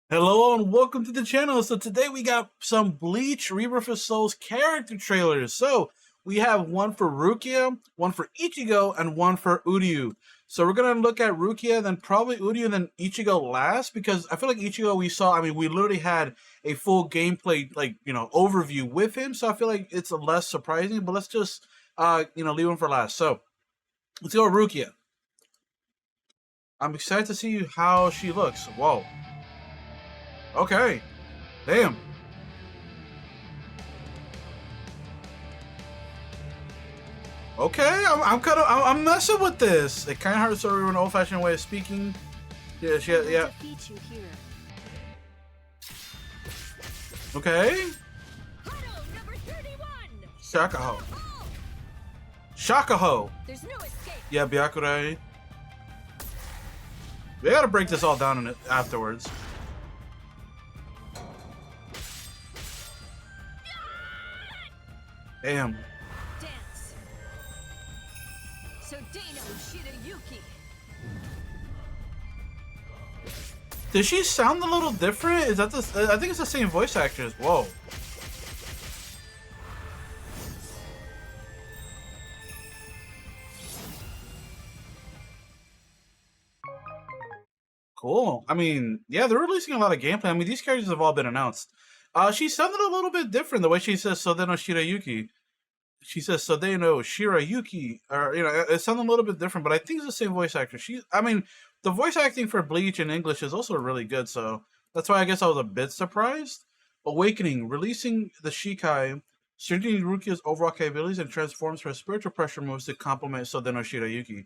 Hello and welcome to the channel. So today we got some Bleach Rebirth of Souls character trailers. So we have one for Rukia, one for Ichigo, and one for Uryu. So we're gonna look at Rukia, then probably Uryu, then Ichigo last, because I feel like Ichigo we saw, I mean, we literally had a full gameplay, overview with him. So I feel like it's less surprising, but let's just, leave him for last. So let's go Rukia. I'm excited to see how she looks. Whoa. Okay. Damn. Okay, I'm messing with this. It kind of hurts her an old-fashioned way of speaking. Yeah, yeah. Okay. Shakaho. Shakaho. There's no escape. Yeah, Byakurai. We gotta break this all down in it afterwards. Damn. Dance. So Dano Shirayuki. Does she sound a little different? Is that the? I think it's the same voice actress. Whoa. Cool. I mean, yeah, they're releasing a lot of gameplay. I mean, these characters have all been announced. She sounded a little bit different the way she says Sodeno Shirayuki. She says Sodeno Shirayuki, or it sounded a little bit different, but I think it's the same voice actor. I mean, the voice acting for Bleach in English is also really good, so that's why I guess I was a bit surprised. Awakening, releasing the Shikai, strengthening Rukia's overall capabilities and transforms her spiritual pressure moves to complement Sodeno Shirayuki.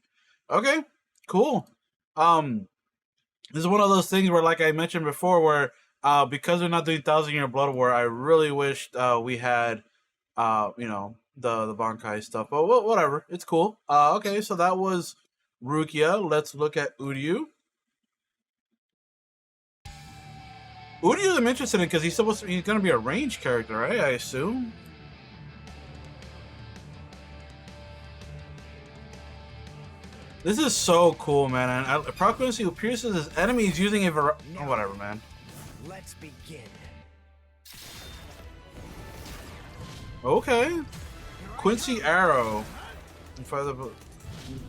Okay, cool. This is one of those things where, like I mentioned before, where because we're not doing Thousand Year Blood War, I really wished we had, the Bankai stuff. But whatever, it's cool. Okay, so that was Rukia. Let's look at Uryu. Uryu I'm interested in because he's going to be a range character, right? I assume. This is so cool, man. And Procuracy who pierces his enemies using a whatever, man. Let's begin. Okay. Quincy Arrow.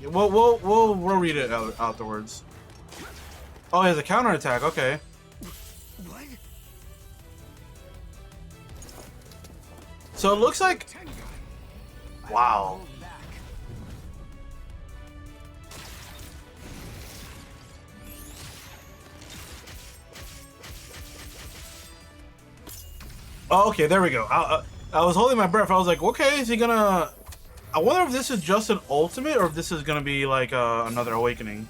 We'll read it afterwards. Oh, he has a counterattack. Okay. What? So it looks like. Wow. Oh, okay, there we go. I was holding my breath. I was like, okay, is he gonna... I wonder if this is just an ultimate or if this is gonna be like another awakening.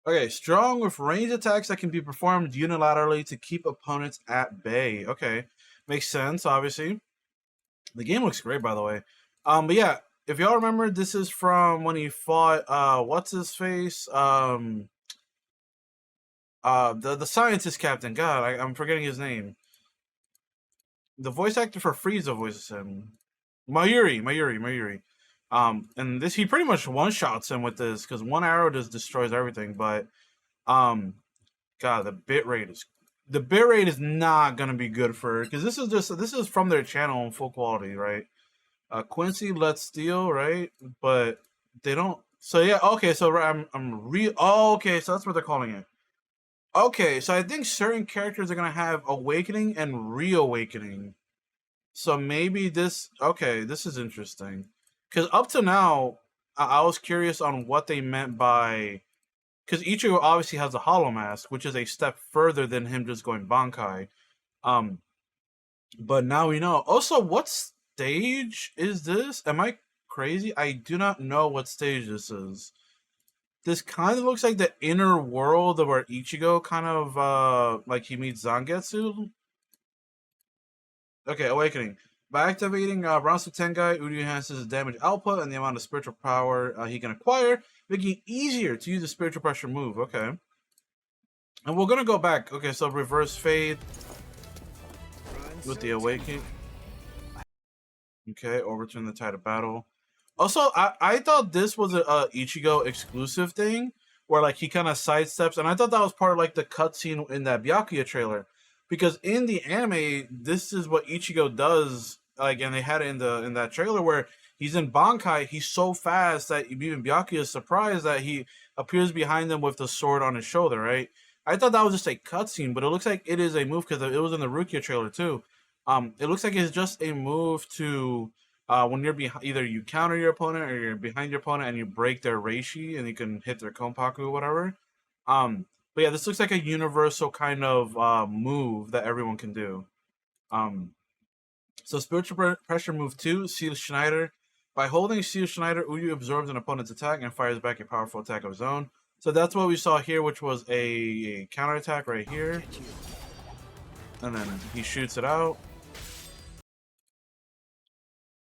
Okay, strong with ranged attacks that can be performed unilaterally to keep opponents at bay. Okay, makes sense, obviously. The game looks great, by the way. But yeah, if y'all remember, this is from when he fought, what's his face? The scientist captain. God, I'm forgetting his name. The voice actor for Frieza voices him. Mayuri. And this, he pretty much one-shots him with this, because one arrow just destroys everything, but, God, the bitrate is not gonna be good for, because this is from their channel in full quality, right? Quincy Let's Steal, right? But they don't, so yeah, okay, so okay, so that's what they're calling it. Okay, so I think certain characters are gonna have awakening and reawakening. So maybe this. Okay, this is interesting. Because up to now, I was curious on what they meant by. Because Ichigo obviously has a Hollow Mask, which is a step further than him just going Bankai. But now we know. Also, what stage is this? Am I crazy? I do not know what stage this is. This kind of looks like the inner world of where Ichigo kind of, like he meets Zangetsu. Okay, Awakening. By activating Ransu Tengai, Uryu enhances his damage output and the amount of spiritual power he can acquire, making it easier to use the spiritual pressure move. Okay. And we're going to go back. Okay, so Reverse Fade with the Awakening. Okay, Overturn the Tide of Battle. Also, I thought this was a Ichigo exclusive thing, where like he kind of sidesteps, and I thought that was part of like the cutscene in that Byakuya trailer, because in the anime, this is what Ichigo does. Like, and they had it in that trailer where he's in Bankai. He's so fast that even Byakuya is surprised that he appears behind them with the sword on his shoulder. Right? I thought that was just a cutscene, but it looks like it is a move because it was in the Rukia trailer too. It looks like it's just a move to when you're behind, either you counter your opponent or you're behind your opponent and you break their reishi and you can hit their konpaku or whatever. But yeah, this looks like a universal kind of move that everyone can do. So spiritual pressure move 2, Seal Schneider. By holding Seal Schneider, Uryu absorbs an opponent's attack and fires back a powerful attack of his own. So that's what we saw here, which was a counter attack right here. And then he shoots it out.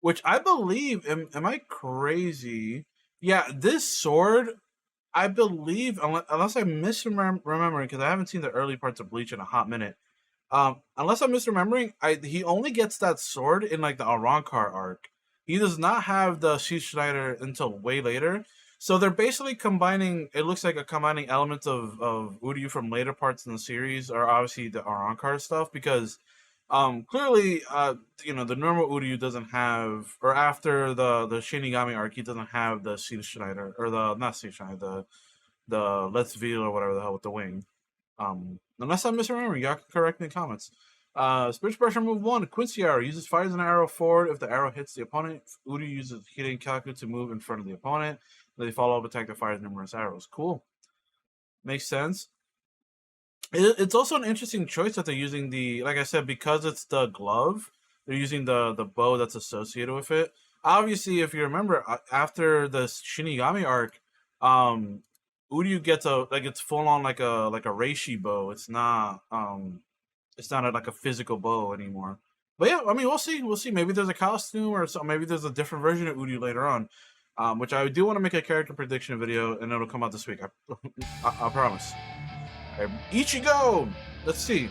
Which I believe, am I crazy? Yeah, this sword, I believe, unless I'm misremembering, because I haven't seen the early parts of Bleach in a hot minute. Unless I'm misremembering, he only gets that sword in like the Arrancar arc. He does not have the Sheath Schneider until way later. So they're basically combining, it looks like a combining elements of Uryu from later parts in the series, or obviously the Arrancar stuff, because clearly, the normal Uryu doesn't have, or after the Shinigami arc, he doesn't have the Sheath Schneider, or the, not Sheath Schneider, the Let's Veil or whatever the hell with the wing. Unless I'm misremembering, y'all can correct me in the comments. Spiritual Pressure move 1, Quincy Arrow. Fires an arrow forward if the arrow hits the opponent. Uryu uses Hidden Kaku to move in front of the opponent. They follow up attack that fires numerous arrows. Cool. Makes sense. It's also an interesting choice that they're using like I said, because it's the glove, they're using the bow that's associated with it. Obviously, if you remember, after the Shinigami arc, Uryu gets it's full on like a reishi bow. It's not like a physical bow anymore. But yeah, I mean, we'll see. We'll see. Maybe there's a costume or something. Maybe there's a different version of Uryu later on. Which I do want to make a character prediction video, and it'll come out this week. I promise. Right, Ichigo! Let's see.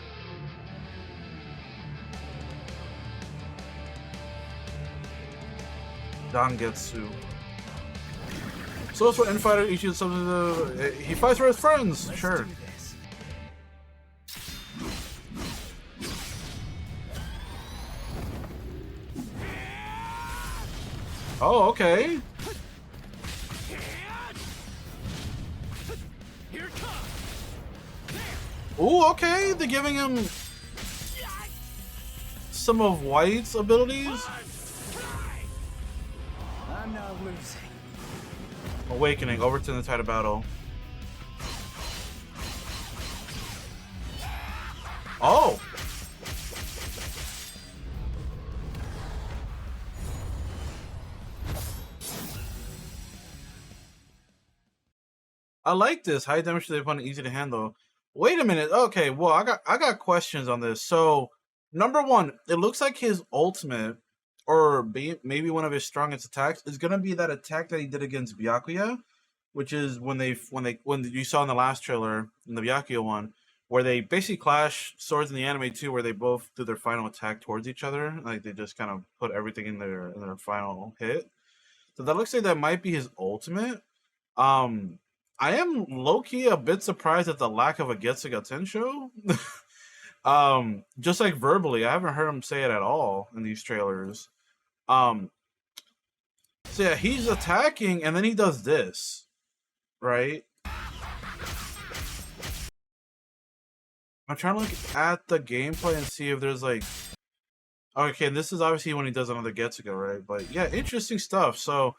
Dangetsu. So that's what Infighter Ichigo something. He fights for his friends. Sure. Oh, okay. Oh, okay. They're giving him some of White's abilities. I'm not losing. Awakening, overturn the tide of battle. Oh! I like this. High damage to the opponent, easy to handle. Wait a minute. Okay, well, I got questions on this. So, number one, it looks like his ultimate, or maybe one of his strongest attacks, is gonna be that attack that he did against Byakuya, which is when you saw in the last trailer, in the Byakuya one, where they basically clash swords in the anime too, where they both do their final attack towards each other, like they just kind of put everything in their final hit. So that looks like that might be his ultimate. I am low-key a bit surprised at the lack of a Getsuga Tensho. Just like verbally, I haven't heard him say it at all in these trailers. So yeah, he's attacking and then he does this, right? I'm trying to look at the gameplay and see if there's like, okay, this is obviously when he does another Getsuga, right? But yeah, interesting stuff. So,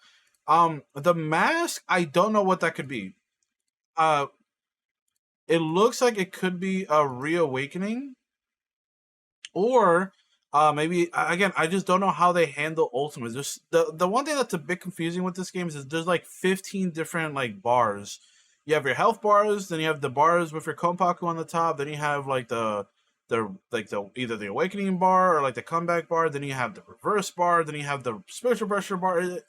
the mask, I don't know what that could be. It looks like it could be a reawakening, or maybe again, I just don't know how they handle ultimates. Just the one thing that's a bit confusing with this game is there's like 15 different like bars. You have your health bars, then you have the bars with your Konpaku on the top, then you have like the either the awakening bar or like the comeback bar, then you have the reverse bar, then you have the spiritual pressure bar.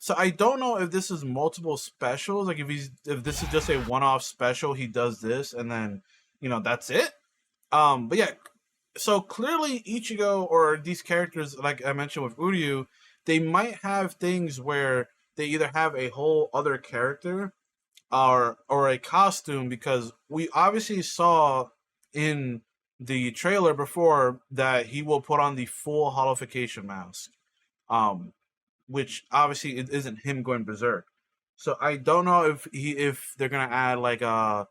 So I don't know if this is multiple specials, like if this is just a one-off special, he does this and then that's it. But yeah, so clearly Ichigo or these characters, like I mentioned with Uryu, they might have things where they either have a whole other character or a costume, because we obviously saw in the trailer before that he will put on the full holification mask, um, which obviously it isn't him going berserk. So I don't know if they're gonna add like a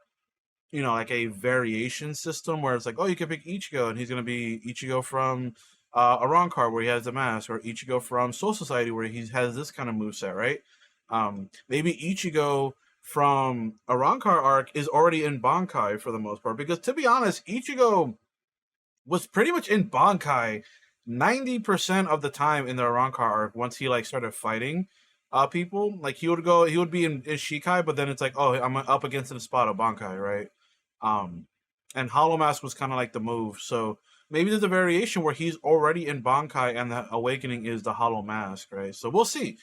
like a variation system where it's like, oh, you can pick Ichigo and he's gonna be Ichigo from Arrancar where he has the mask, or Ichigo from Soul Society where he has this kind of moveset, right? Maybe Ichigo from Arrancar arc is already in Bankai for the most part, because to be honest, Ichigo was pretty much in Bankai 90% of the time in the Arrancar arc. Once he like started fighting people, like he would be in Shikai, but then it's like, oh, I'm up against the spot of Bankai, right? And Hollow Mask was kind of like the move. So maybe there's a variation where he's already in Bankai and the awakening is the Hollow Mask, right? So we'll see.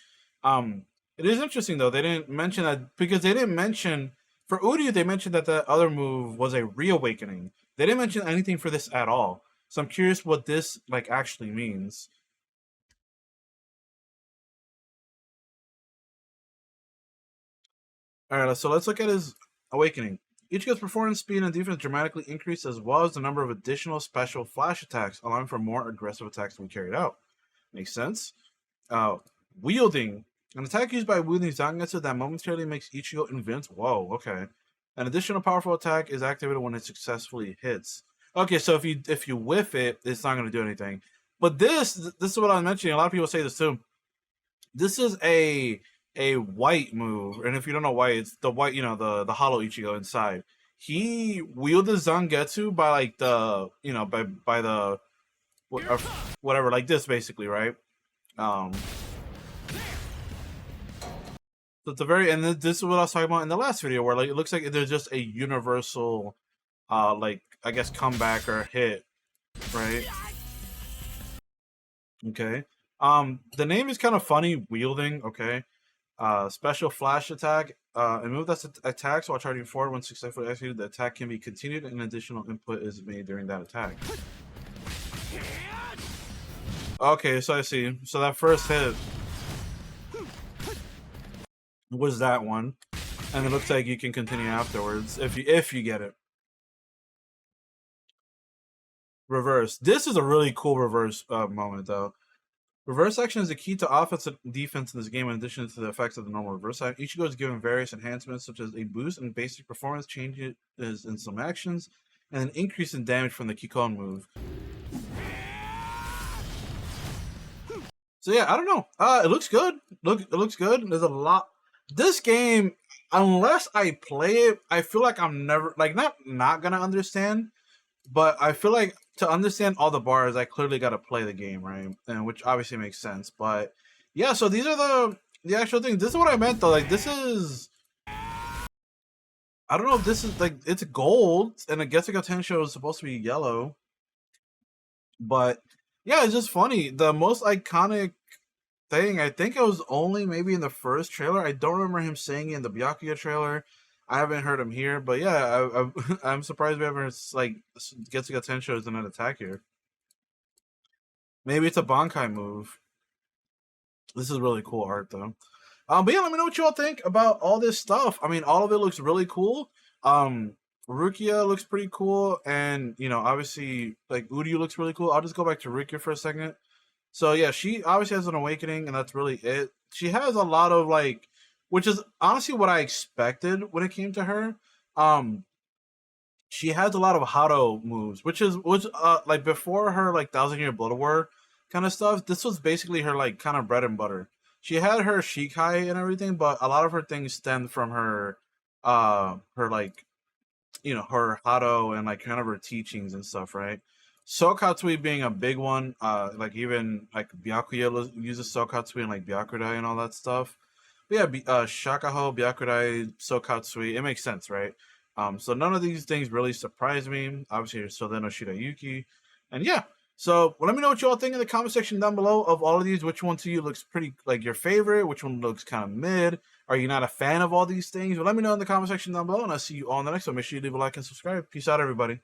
It is interesting though. They didn't mention that, because they didn't mention for Uryu. They mentioned that the other move was a reawakening. They didn't mention anything for this at all. So I'm curious what this like actually means. All right, so let's look at his awakening. Ichigo's performance, speed, and defense dramatically increased, as well as the number of additional special flash attacks, allowing for more aggressive attacks to be carried out. Makes sense. Wielding. An attack used by wielding Zangetsu that momentarily makes Ichigo invincible. Whoa, okay. An additional powerful attack is activated when it successfully hits. Okay, so if you whiff it, it's not going to do anything. But this is what I was mentioning. A lot of people say this too. This is a white move, and if you don't know why, it's the white, the hollow Ichigo inside. He wielded Zangetsu by like the by the whatever, like this basically, right? So it's a very, and this is what I was talking about in the last video, where like it looks like there's just a universal like I guess comeback or hit, right? Okay. The name is kind of funny, wielding, okay. Special flash attack. A move that attacks while charging forward. When successfully executed, the attack can be continued and additional input is made during that attack. Okay, so I see. So that first hit was that one, and it looks like you can continue afterwards if you get it. Reverse. This is a really cool reverse moment though. Reverse action is the key to offense and defense in this game, in addition to the effects of the normal reverse action. Ichigo is given various enhancements, such as a boost in basic performance, changes in some actions, and an increase in damage from the Kikon move. So yeah, I don't know. It looks good. It looks good. There's a lot. This game, unless I play it, I feel like I'm never not gonna understand. But I feel like to understand all the bars, I clearly got to play the game, right? And which obviously makes sense. But yeah, so these are the actual things. This is what I meant though. Like this is, I don't know if this is like, it's gold, and I guess the Tensho is supposed to be yellow. But yeah, it's just funny. The most iconic thing, I think it was only maybe in the first trailer. I don't remember him saying it in the Byakuya trailer. I haven't heard him here, but yeah, I'm surprised we haven't like Getsuga Tensho is an attack here. Maybe it's a Bankai move. This is really cool art though. But yeah, let me know what you all think about all this stuff. I mean, all of it looks really cool. Rukia looks pretty cool, and obviously like Uryu looks really cool. I'll just go back to Rukia for a second. So yeah, she obviously has an awakening, and that's really it. She has a lot of like, which is honestly what I expected when it came to her. She has a lot of Hado moves, which like before her like 1,000-Year Blood War kind of stuff. This was basically her like kind of bread and butter. She had her Shikai and everything, but a lot of her things stemmed from her like her Hado and like kind of her teachings and stuff, right? Sokatsui being a big one, like even like Byakuya uses Sokatsui and like Byakudai and all that stuff. But yeah, Shakaho, Byakudai, Sokatsui, it makes sense, right? So none of these things really surprise me. Obviously, you're still no Shirayuki. And yeah, so let me know what you all think in the comment section down below of all of these. Which one to you looks pretty like your favorite? Which one looks kind of mid? Are you not a fan of all these things? Well, let me know in the comment section down below, and I'll see you all in the next one. Make sure you leave a like and subscribe. Peace out, everybody.